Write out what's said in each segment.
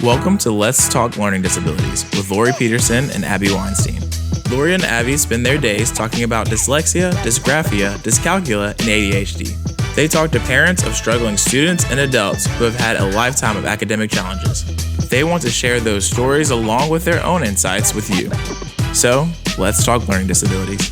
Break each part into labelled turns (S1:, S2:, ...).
S1: Welcome to Let's Talk Learning Disabilities with Laurie Peterson and Abby Weinstein. Laurie and Abby spend their days talking about dyslexia, dysgraphia, dyscalculia, and ADHD. They talk to parents of struggling students and adults who have had a lifetime of academic challenges. They want to share those stories along with their own insights with you. So, let's talk learning disabilities.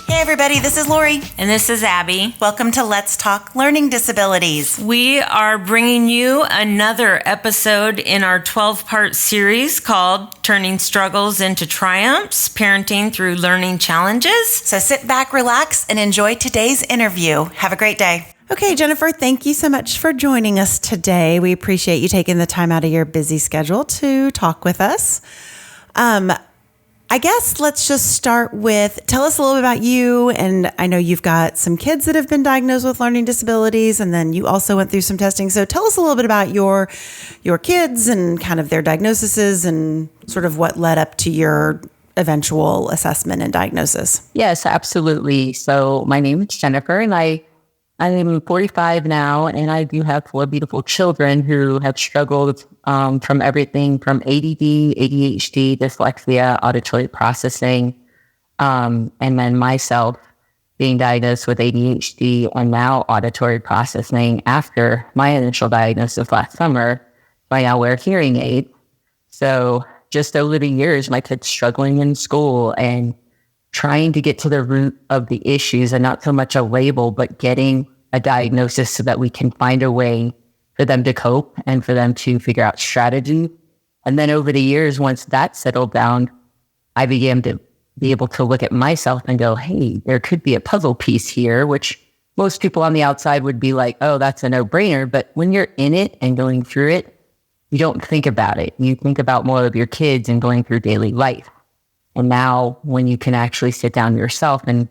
S2: Hey everybody, this is Laurie.
S3: And this is Abby.
S2: Welcome to Let's Talk Learning Disabilities.
S3: We are bringing you another episode in our 12-part series called Turning Struggles into Triumphs, Parenting Through Learning Challenges.
S2: So sit back, relax, and enjoy today's interview. Have a great day. Okay, Jennifer, thank you so much for joining us today. We appreciate you taking the time out of your busy schedule to talk with us. I guess let's just start with, tell us a little bit about you. And I know you've got some kids that have been diagnosed with learning disabilities, and then you also went through some testing. So tell us a little bit about your kids and kind of their diagnoses and sort of what led up to your eventual assessment and diagnosis.
S4: Yes, absolutely. So my name is Jennifer, and I'm 45 now, and I do have 4 beautiful children who have struggled from everything from ADD, ADHD, dyslexia, auditory processing, and then myself being diagnosed with ADHD and now auditory processing after my initial diagnosis last summer. I now wear hearing aids. So just over the years, my kids struggling in school and trying to get to the root of the issues, and not so much a label, but getting a diagnosis so that we can find a way for them to cope and for them to figure out strategy. And then over the years, once that settled down, I began to be able to look at myself and go, hey, there could be a puzzle piece here, which most people on the outside would be like, oh, that's a no-brainer. But when you're in it and going through it, you don't think about it. You think about more of your kids and going through daily life. And now when you can actually sit down yourself and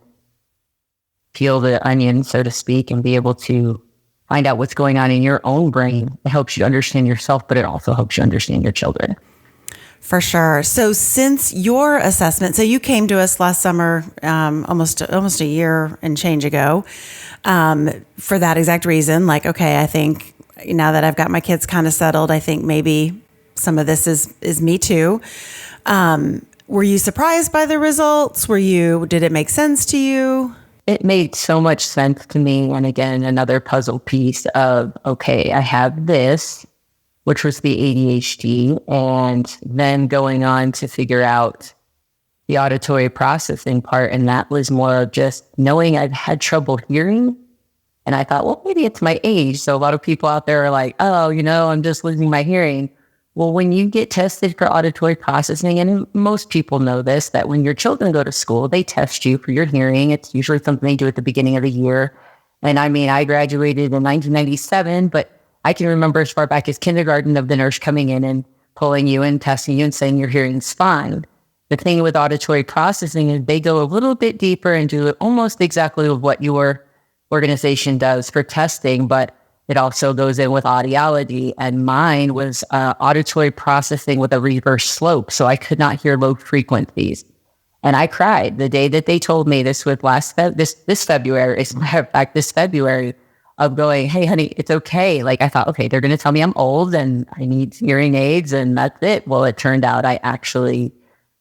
S4: peel the onion, so to speak, and be able to find out what's going on in your own brain, it helps you understand yourself, but it also helps you understand your children.
S2: For sure. So since your assessment, so you came to us last summer, almost a year and change ago, for that exact reason, like, okay, I think now that I've got my kids kind of settled, I think maybe some of this is me too. Were you surprised by the results? Did it make sense to you?
S4: It made so much sense to me. And again, another puzzle piece of, okay, I have this, which was the ADHD, and then going on to figure out the auditory processing part. And that was more of just knowing I've had trouble hearing. And I thought, well, maybe it's my age. So a lot of people out there are like, oh, I'm just losing my hearing. Well, when you get tested for auditory processing, and most people know this, that when your children go to school, they test you for your hearing. It's usually something they do at the beginning of the year. And I mean, I graduated in 1997, but I can remember as far back as kindergarten of the nurse coming in and pulling you and testing you and saying your hearing's fine. The thing with auditory processing is they go a little bit deeper and do almost exactly what your organization does for testing, but it also goes in with audiology, and mine was auditory processing with a reverse slope, so I could not hear low frequencies. And I cried the day that they told me this was this February, as a matter of fact, this February, of going, hey, honey, it's okay. Like I thought, okay, they're going to tell me I'm old and I need hearing aids, and that's it. Well, it turned out I actually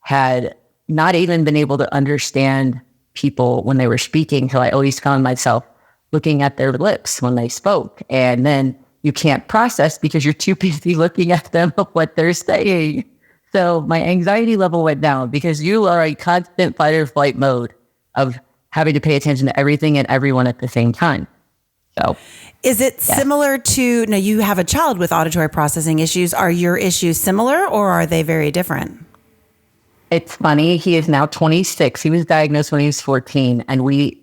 S4: had not even been able to understand people when they were speaking, so I always found myself looking at their lips when they spoke. And then you can't process because you're too busy looking at them of what they're saying. So my anxiety level went down because you are a constant fight or flight mode of having to pay attention to everything and everyone at the same time. So
S2: is it similar to, now you have a child with auditory processing issues. Are your issues similar or are they very different?
S4: It's funny. He is now 26. He was diagnosed when he was 14. And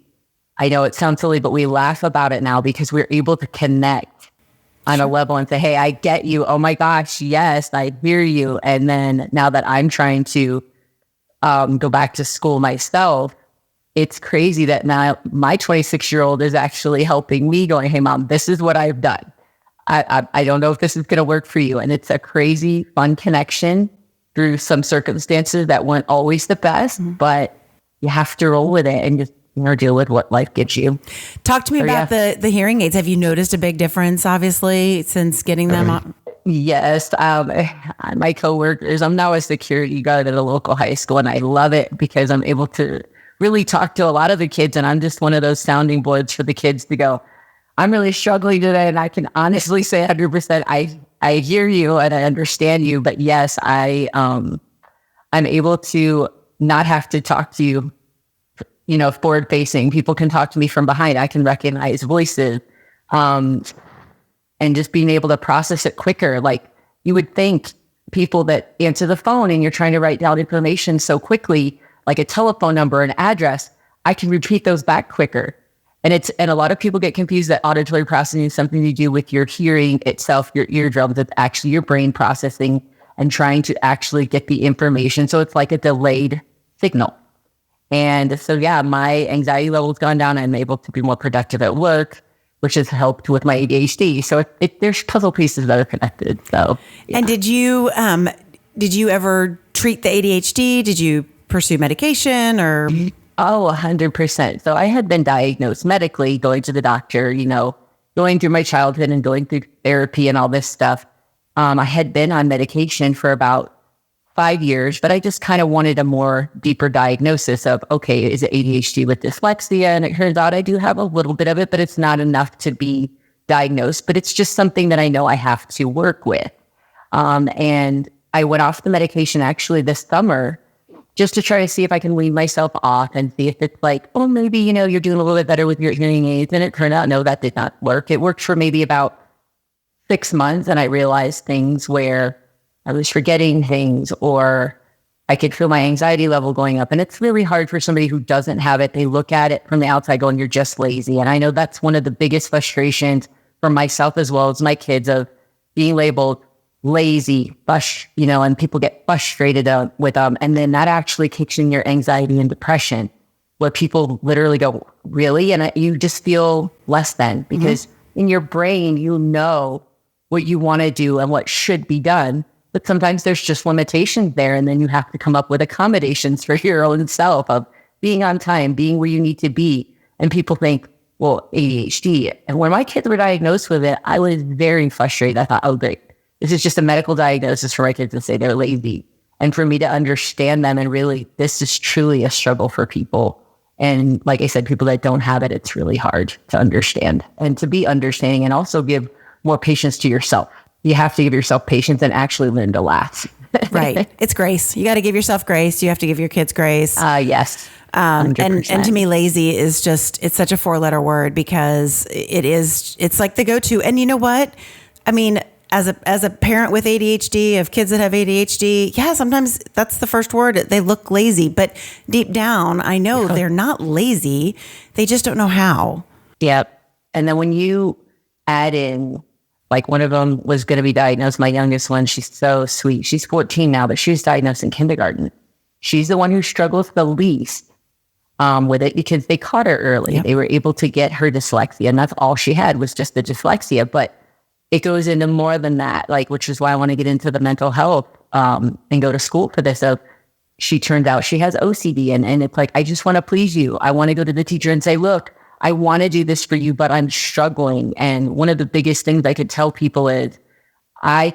S4: I know it sounds silly, but we laugh about it now because we're able to connect on a level and say, hey, I get you. Oh my gosh, yes, I hear you. And then now that I'm trying to go back to school myself, it's crazy that now my 26-year-old is actually helping me going, hey, Mom, this is what I've done. I don't know if this is going to work for you. And it's a crazy, fun connection through some circumstances that weren't always the best, but you have to roll with it and just deal with what life gives you.
S2: Talk to me about the hearing aids. Have you noticed a big difference, obviously, since getting them on?
S4: Yes. My coworkers, I'm now a security guard at a local high school, and I love it because I'm able to really talk to a lot of the kids. And I'm just one of those sounding boards for the kids to go, I'm really struggling today. And I can honestly say 100%, I hear you and I understand you. But yes, I'm able to not have to talk to you, forward facing. People can talk to me from behind. I can recognize voices, and just being able to process it quicker. Like, you would think people that answer the phone and you're trying to write down information so quickly, like a telephone number, an address, I can repeat those back quicker. And a lot of people get confused that auditory processing is something to do with your hearing itself, your eardrums. It's actually your brain processing and trying to actually get the information. So it's like a delayed signal. And so, yeah, my anxiety level's gone down. I'm able to be more productive at work, which has helped with my ADHD. So there's puzzle pieces that are connected. So, yeah.
S2: And did you ever treat the ADHD? Did you pursue medication or?
S4: Oh, 100%. So I had been diagnosed medically, going to the doctor, going through my childhood and going through therapy and all this stuff. I had been on medication for about 5 years, but I just kind of wanted a more deeper diagnosis of, okay, is it ADHD with dyslexia? And it turns out I do have a little bit of it, but it's not enough to be diagnosed. But it's just something that I know I have to work with. And I went off the medication actually this summer, just to try to see if I can wean myself off and see if it's like, oh, maybe, you're doing a little bit better with your hearing aids. And it turned out, no, that did not work. It worked for maybe about 6 months. And I realized things where I was forgetting things, or I could feel my anxiety level going up. And it's really hard for somebody who doesn't have it. They look at it from the outside going, you're just lazy. And I know that's one of the biggest frustrations for myself as well as my kids, of being labeled lazy, and people get frustrated with them. And then that actually kicks in your anxiety and depression, where people literally go, really? And you just feel less than, because in your brain, what you want to do and what should be done. But sometimes there's just limitations there. And then you have to come up with accommodations for your own self of being on time, being where you need to be. And people think, well, ADHD. And when my kids were diagnosed with it, I was very frustrated. I thought, oh, great. This is just a medical diagnosis for my kids to say they're lazy. And for me to understand them, and really, this is truly a struggle for people. And like I said, people that don't have it, it's really hard to understand and to be understanding, and also give more patience to yourself. You have to give yourself patience and actually learn to laugh.
S2: Right. It's grace. You got to give yourself grace. You have to give your kids grace.
S4: Yes.
S2: And to me, lazy is just, it's such a 4-letter word, because it's like the go-to. And you know what? I mean, as a parent with ADHD, of kids that have ADHD, yeah, sometimes that's the first word. They look lazy, but deep down, I know they're not lazy. They just don't know how.
S4: Yep. And then when you add in, like, one of them was going to be diagnosed, my youngest one, she's so sweet. She's 14 now, but she was diagnosed in kindergarten. She's the one who struggles the least with it, because they caught her early. Yep. They were able to get her dyslexia, and that's all she had was just the dyslexia. But it goes into more than that, which is why I want to get into the mental health and go to school for this. So she turned out she has OCD, and it's like, I just want to please you. I want to go to the teacher and say, look, I want to do this for you, but I'm struggling. And one of the biggest things I could tell people is I've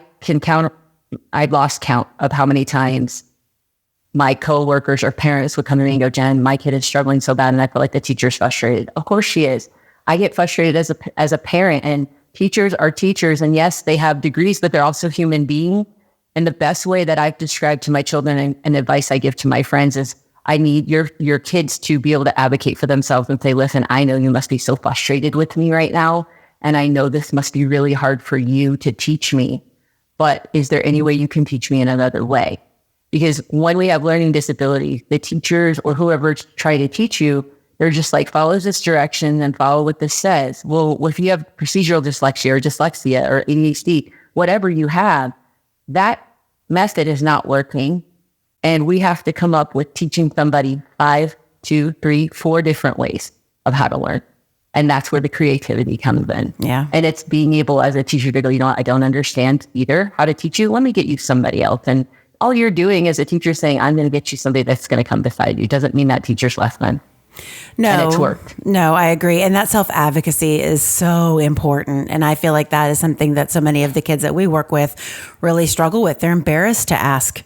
S4: lost count of how many times my coworkers or parents would come to me and go, Jen, my kid is struggling so bad, and I feel like the teacher's frustrated. Of course she is. I get frustrated as a parent, and teachers are teachers, and yes, they have degrees, but they're also human beings. And the best way that I've described to my children and advice I give to my friends is, I need your kids to be able to advocate for themselves and say, listen, I know you must be so frustrated with me right now, and I know this must be really hard for you to teach me, but is there any way you can teach me in another way? Because when we have learning disabilities, the teachers or whoever's trying to teach you, they're just like, follow this direction and follow what this says. Well, if you have procedural dyslexia or dyslexia or ADHD, whatever you have, that method is not working. And we have to come up with teaching somebody 5, 2, 3, 4 different ways of how to learn. And that's where the creativity comes in.
S2: Yeah.
S4: And it's being able as a teacher to go, I don't understand either how to teach you. Let me get you somebody else. And all you're doing as a teacher saying, I'm going to get you somebody that's going to come beside you. Doesn't mean that teacher's less than.
S2: No,
S4: and it's worked.
S2: No, I agree. And that self-advocacy is so important. And I feel like that is something that so many of the kids that we work with really struggle with. They're embarrassed to ask,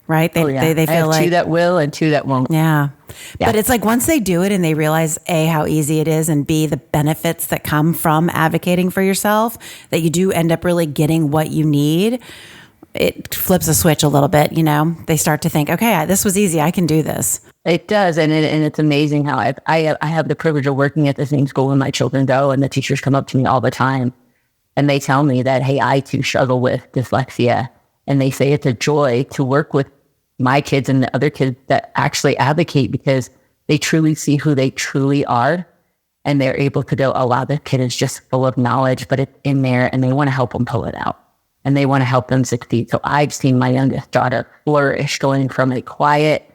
S2: right? They feel like
S4: 2 that will and 2 that won't.
S2: Yeah. But it's like once they do it and they realize A, how easy it is, and B, the benefits that come from advocating for yourself, that you do end up really getting what you need, it flips a switch a little bit, They start to think, okay, this was easy. I can do this.
S4: It does. And it's amazing how I have the privilege of working at the same school when my children go, and the teachers come up to me all the time and they tell me that, hey, I too struggle with dyslexia. And they say it's a joy to work with my kids and the other kids that actually advocate, because they truly see who they truly are. And they're able to go, oh, wow, this kid is just full of knowledge, but it's in there, and they want to help them pull it out. And they want to help them succeed. So I've seen my youngest daughter flourish, going from a quiet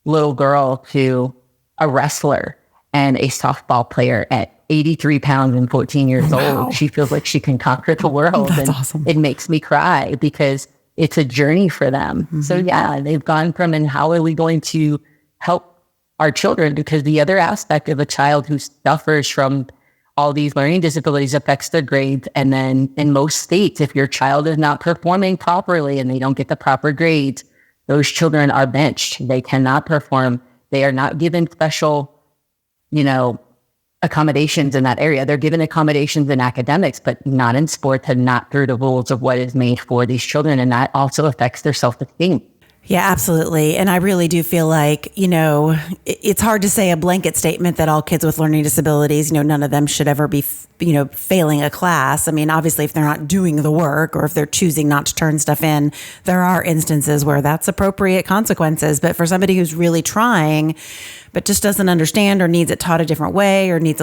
S4: little girl to a wrestler and a softball player at 83 pounds and 14 years old. She feels like she can conquer the world.
S2: That's
S4: and
S2: awesome.
S4: It makes me cry because it's a journey for them. Mm-hmm. So yeah, they've gone from, and how are we going to help our children? Because the other aspect of a child who suffers from all these learning disabilities affects their grades. And then in most states, if your child is not performing properly and they don't get the proper grades, those children are benched. They cannot perform. They are not given special, accommodations in that area. They're given accommodations in academics, but not in sports, and not through the rules of what is made for these children. And that also affects their self-esteem.
S2: Yeah, absolutely. And I really do feel like, it's hard to say a blanket statement that all kids with learning disabilities, none of them should ever be, failing a class. I mean, obviously, if they're not doing the work, or if they're choosing not to turn stuff in, there are instances where that's appropriate consequences. But for somebody who's really trying, but just doesn't understand, or needs it taught a different way, or needs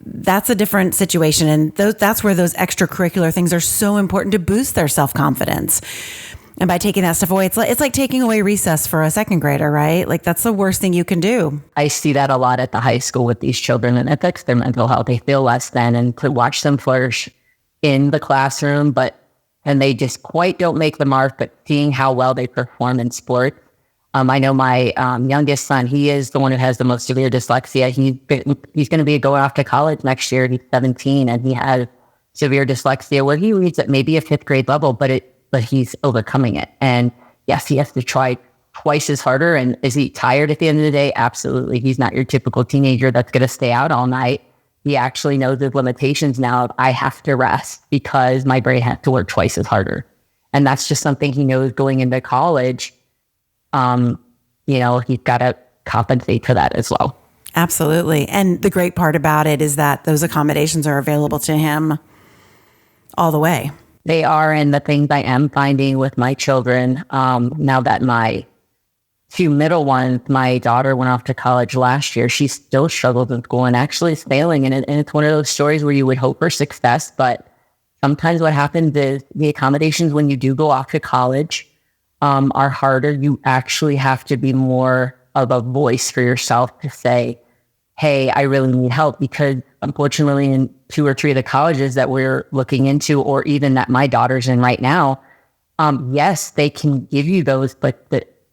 S2: that's a different situation. And that's where those extracurricular things are so important to boost their self-confidence. And by taking that stuff away, it's like taking away recess for a second grader, right? Like, that's the worst thing you can do.
S4: I see that a lot at the high school with these children, and it affects their mental health. They feel less than, and to watch them flourish in the classroom, and they just quite don't make the mark, but seeing how well they perform in sport. I know my youngest son, he is the one who has the most severe dyslexia. He's going to be going off to college next year. He's 17, and he has severe dyslexia where he reads at maybe a 5th grade level, but he's overcoming it. And yes, he has to try twice as harder. And is he tired at the end of the day? Absolutely. He's not your typical teenager that's going to stay out all night. He actually knows his limitations now. I have to rest because my brain has to work twice as harder. And that's just something he knows going into college. He's got to compensate for that as well.
S2: Absolutely. And the great part about it is that those accommodations are available to him all the way.
S4: They are. And the things I am finding with my children, now that my 2 middle ones, my daughter went off to college last year, she still struggles in school and actually is failing. And it's one of those stories where you would hope for success, but sometimes what happens is the accommodations when you do go off to college are harder. You actually have to be more of a voice for yourself to say, hey, I really need help, because unfortunately in 2 or 3 of the colleges that we're looking into, or even that my daughter's in right now, yes, they can give you those, but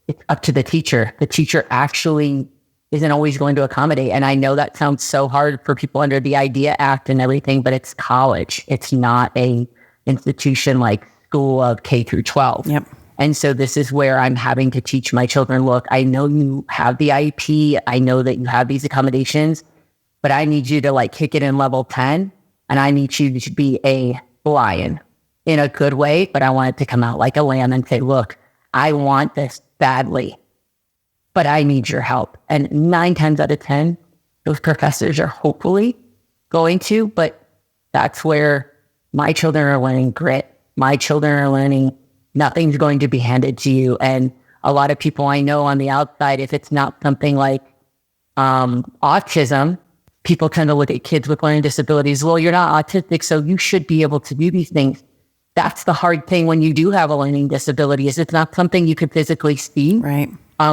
S4: it's up to the teacher. The teacher actually isn't always going to accommodate. And I know that sounds so hard for people under the IDEA Act and everything, but it's college. It's not a institution like school of K through 12.
S2: Yep.
S4: And so this is where I'm having to teach my children, look, I know you have the IEP. I know that you have these accommodations, but I need you to kick it in level 10. And I need you to be a lion in a good way, but I want it to come out like a lamb and say, look, I want this badly, but I need your help. And 9 times out of 10, those professors are hopefully going to, but that's where my children are learning grit. My children are learning nothing's going to be handed to you. And a lot of people I know on the outside, if it's not something like autism, people tend to look at kids with learning disabilities. Well, you're not autistic, so you should be able to do these things. That's the hard thing when you do have a learning disability, is it's not something you could physically see.
S2: Right.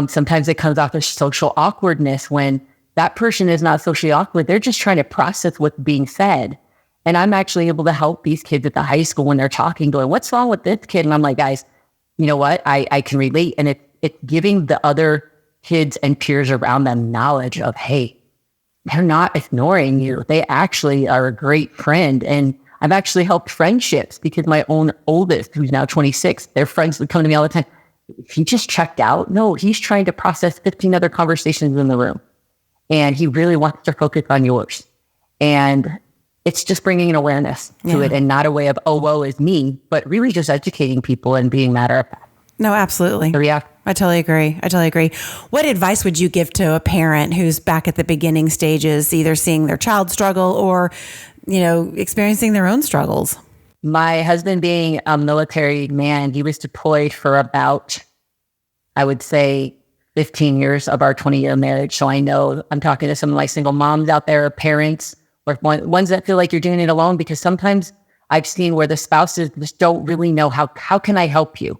S4: Sometimes it comes off as social awkwardness when that person is not socially awkward. They're just trying to process what's being said. And I'm actually able to help these kids at the high school when they're talking, going, what's wrong with this kid? And I'm like, guys, you know what? I can relate. And it's giving the other kids and peers around them knowledge of, hey, they're not ignoring you. They actually are a great friend. And I've actually helped friendships because my own oldest, who's now 26, their friends would come to me all the time. He just checked out. No, he's trying to process 15 other conversations in the room. And he really wants to focus on yours. And it's just bringing an awareness to it, and not a way of, oh, woe is me, but really just educating people and being matter of fact.
S2: No, absolutely.
S4: So, yeah.
S2: I totally agree. What advice would you give to a parent who's back at the beginning stages, either seeing their child struggle or, experiencing their own struggles?
S4: My husband being a military man, he was deployed for about, I would say, 15 years of our 20-year marriage. So I know I'm talking to some of my single moms out there, parents, or ones that feel like you're doing it alone, because sometimes I've seen where the spouses just don't really know how can I help you?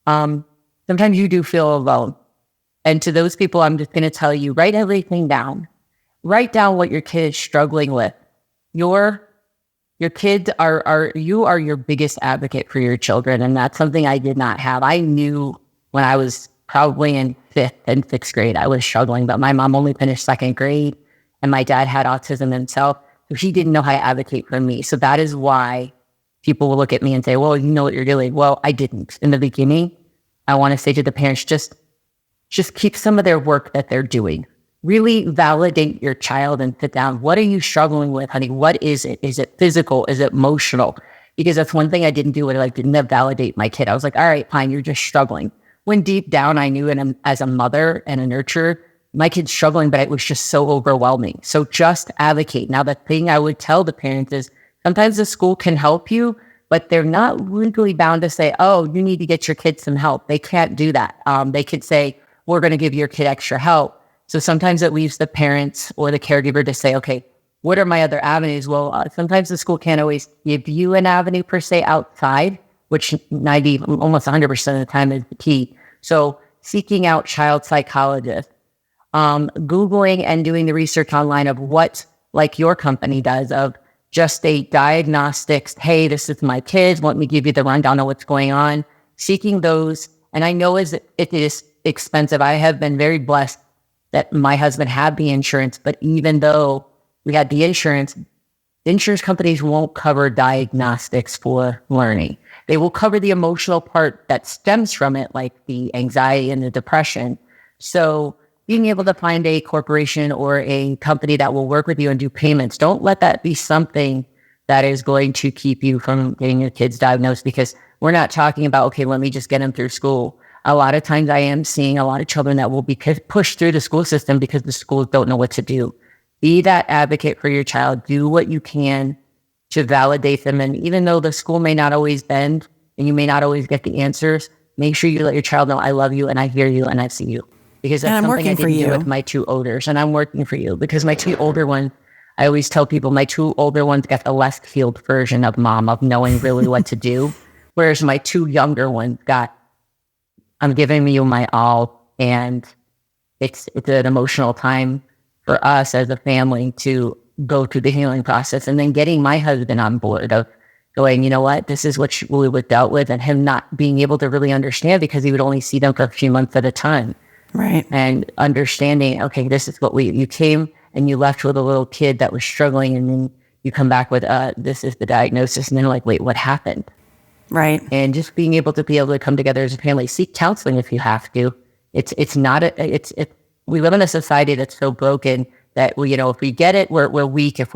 S4: Sometimes you do feel alone. And to those people, I'm just going to tell you, write everything down. Write down what your kid is struggling with. Your kids are your biggest advocate for your children. And that's something I did not have. I knew when I was probably in 5th and 6th grade, I was struggling, but my mom only finished 2nd grade and my dad had autism himself. So he didn't know how to advocate for me. So that is why people will look at me and say, well, you know what you're doing. Well, I didn't. In the beginning, I want to say to the parents, just keep some of their work that they're doing. Really validate your child and sit down. What are you struggling with, honey? What is it? Is it physical? Is it emotional? Because that's one thing I didn't do when I didn't validate my kid. I was like, all right, fine, you're just struggling. When deep down I knew, and as a mother and a nurturer, my kid's struggling, but it was just so overwhelming. So just advocate. Now, the thing I would tell the parents is sometimes the school can help you, but they're not legally bound to say, oh, you need to get your kid some help. They can't do that. They could say, we're going to give your kid extra help. So sometimes it leaves the parents or the caregiver to say, okay, what are my other avenues? Well, sometimes the school can't always give you an avenue per se outside, which almost 100% of the time is the key. So seeking out child psychologists, Googling and doing the research online of what, like your company does, of just a diagnostics. Hey, this is my kids. Let me give you the rundown of what's going on. Seeking those. And I know it is expensive. I have been very blessed that my husband had the insurance, but even though we had the insurance companies won't cover diagnostics for learning. They will cover the emotional part that stems from it, like the anxiety and the depression. So being able to find a corporation or a company that will work with you and do payments, don't let that be something that is going to keep you from getting your kids diagnosed, because we're not talking about, okay, let me just get them through school. A lot of times I am seeing a lot of children that will be pushed through the school system because the schools don't know what to do. Be that advocate for your child. Do what you can to validate them. And even though the school may not always bend and you may not always get the answers, make sure you let your child know, I love you and I hear you and I see you. Because that's something I didn't do with my 2 olders. And I'm working for you because my 2 older ones, I always tell people my 2 older ones got the less healed version of mom, of knowing really what to do. Whereas my 2 younger ones got, I'm giving you my all. And it's an emotional time for us as a family to go through the healing process, and then getting my husband on board of going, you know what, this is what we were dealt with, and him not being able to really understand because he would only see them for a few months at a time.
S2: Right.
S4: And understanding, okay, this is what you came and you left with a little kid that was struggling, and then you come back with, this is the diagnosis. And they're like, wait, what happened?
S2: Right.
S4: And just being able to come together as a family, seek counseling if you have to. We live in a society that's so broken that if we get it, we're weak. If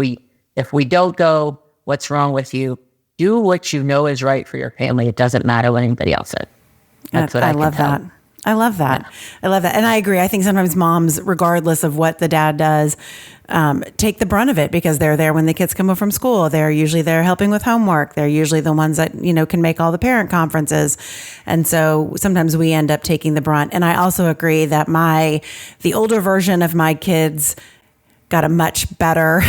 S4: we don't go, what's wrong with you? Do what you know is right for your family. It doesn't matter what anybody else says. That's what I love that.
S2: I love that. Yeah. I love that. And I agree. I think sometimes moms, regardless of what the dad does, take the brunt of it because they're there when the kids come home from school. They're usually there helping with homework. They're usually the ones that, can make all the parent conferences. And so sometimes we end up taking the brunt. And I also agree that the older version of my kids got a much better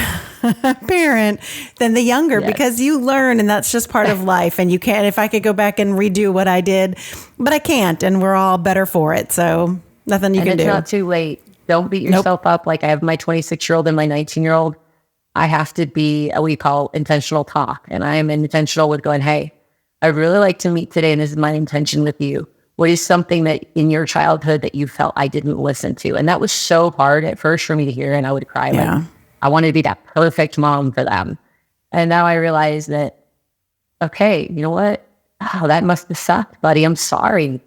S2: parent than the younger, yes, because you learn, and that's just part of life. And you can't, if I could go back and redo what I did, but I can't, and we're all better for it. So nothing you can do.
S4: It's not too late. Don't beat yourself up. Like I have my 26-year-old and my 19-year-old. I have to be what we call intentional talk. And I am intentional with going, hey, I'd really like to meet today. And this is my intention with you. what is something that in your childhood that you felt I didn't listen to? And that was so hard at first for me to hear. And I would cry.
S2: Yeah.
S4: Like, I wanted to be that perfect mom for them. And now I realize that, okay, you know what? Oh, that must have sucked, buddy. I'm sorry.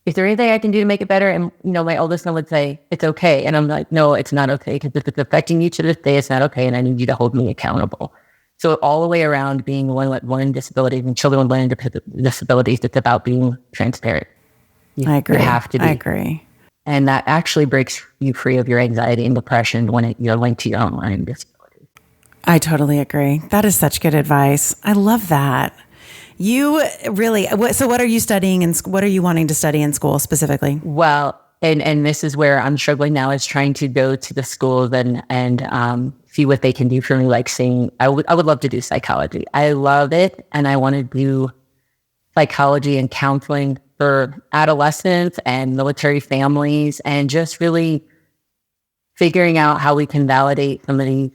S4: Is there anything I can do to make it better? And, my oldest son would say, it's okay. And I'm like, no, it's not okay. Because if it's affecting you to this day, it's not okay. And I need you to hold me accountable. So all the way around, being one with learning disabilities and children with learning disabilities, it's about being transparent.
S2: I agree.
S4: You have to be.
S2: I agree.
S4: And that actually breaks you free of your anxiety and depression when you're linked to your own learning disability.
S2: I totally agree. That is such good advice. I love that. You really, so what are you studying and what are you wanting to study in school specifically?
S4: Well, and this is where I'm struggling now, is trying to go to the schools and see what they can do for me. Like saying, I would love to do psychology. I love it. And I want to do psychology and counseling for adolescents and military families, and just really figuring out how we can validate some of these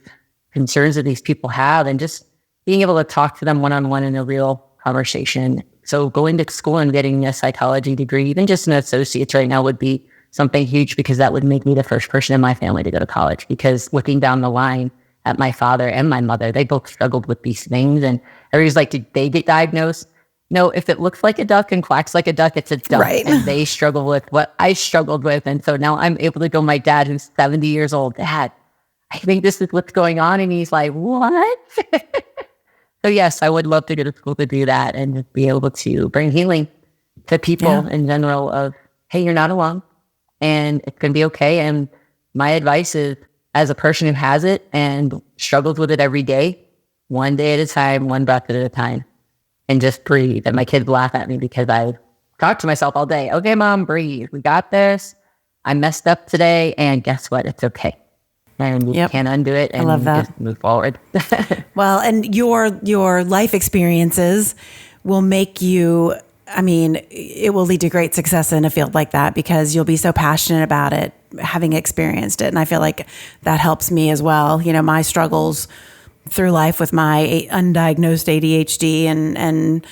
S4: concerns that these people have, and just being able to talk to them one-on-one in a real conversation. So going to school and getting a psychology degree, even just an associate's right now, would be something huge, because that would make me the first person in my family to go to college. Because looking down the line at my father and my mother, they both struggled with these things. And everybody's like, did they get diagnosed? No, if it looks like a duck and quacks like a duck, it's a duck.
S2: Right.
S4: And they struggle with what I struggled with. And so now I'm able to go to my dad, who's 70 years old, Dad, I think this is what's going on. And he's like, what? So yes, I would love to go to school to do that and just be able to bring healing to people in general of, hey, you're not alone and it's going to be okay. And my advice is, as a person who has it and struggles with it every day, one day at a time, one breath at a time, and just breathe. And my kids laugh at me because I talk to myself all day. Okay, Mom, breathe. We got this. I messed up today. And guess what? It's okay. And you can't undo it, and
S2: I love that.
S4: Just move forward.
S2: Well, and your life experiences will make you, it will lead to great success in a field like that, because you'll be so passionate about it, having experienced it. And I feel like that helps me as well. My struggles through life with my undiagnosed ADHD and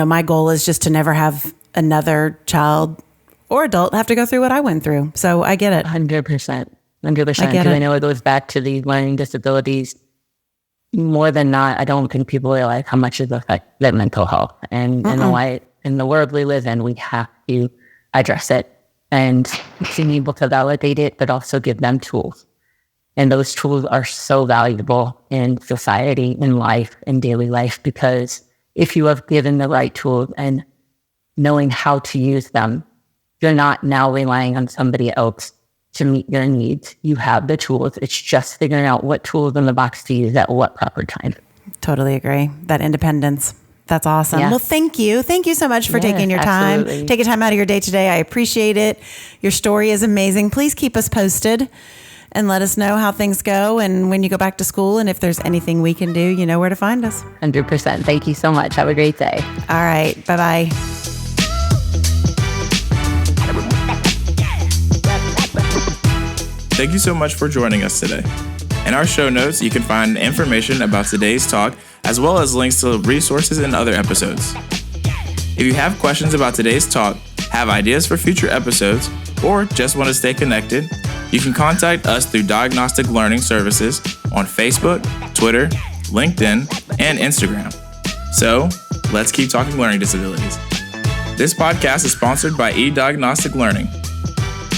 S2: my goal is just to never have another child or adult have to go through what I went through. So I get it.
S4: 100%. 100%, because I know it goes back to these learning disabilities. More than not, I don't think people realize how much it affects their mental health. And in the world we live in, we have to address it and being able to validate it, but also give them tools. And those tools are so valuable in society, in life, in daily life, because if you have given the right tools and knowing how to use them, you're not now relying on somebody else to meet your needs. You have the tools. It's just figuring out what tools in the box to use at what proper time.
S2: Totally agree. That independence. That's awesome.
S4: Yeah.
S2: Well, thank you. Thank you so much for taking your time.
S4: Absolutely.
S2: Taking time out of your day today. I appreciate it. Your story is amazing. Please keep us posted and let us know how things go and when you go back to school. And if there's anything we can do, you know where to find us.
S4: 100%. Thank you so much. Have a great day.
S2: All right. Bye-bye.
S1: Thank you so much for joining us today. In our show notes, you can find information about today's talk, as well as links to resources and other episodes. If you have questions about today's talk, have ideas for future episodes, or just want to stay connected, you can contact us through Diagnostic Learning Services on Facebook, Twitter, LinkedIn, and Instagram. So, let's keep talking learning disabilities. This podcast is sponsored by eDiagnostic Learning.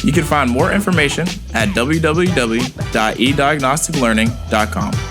S1: You can find more information at www.ediagnosticlearning.com.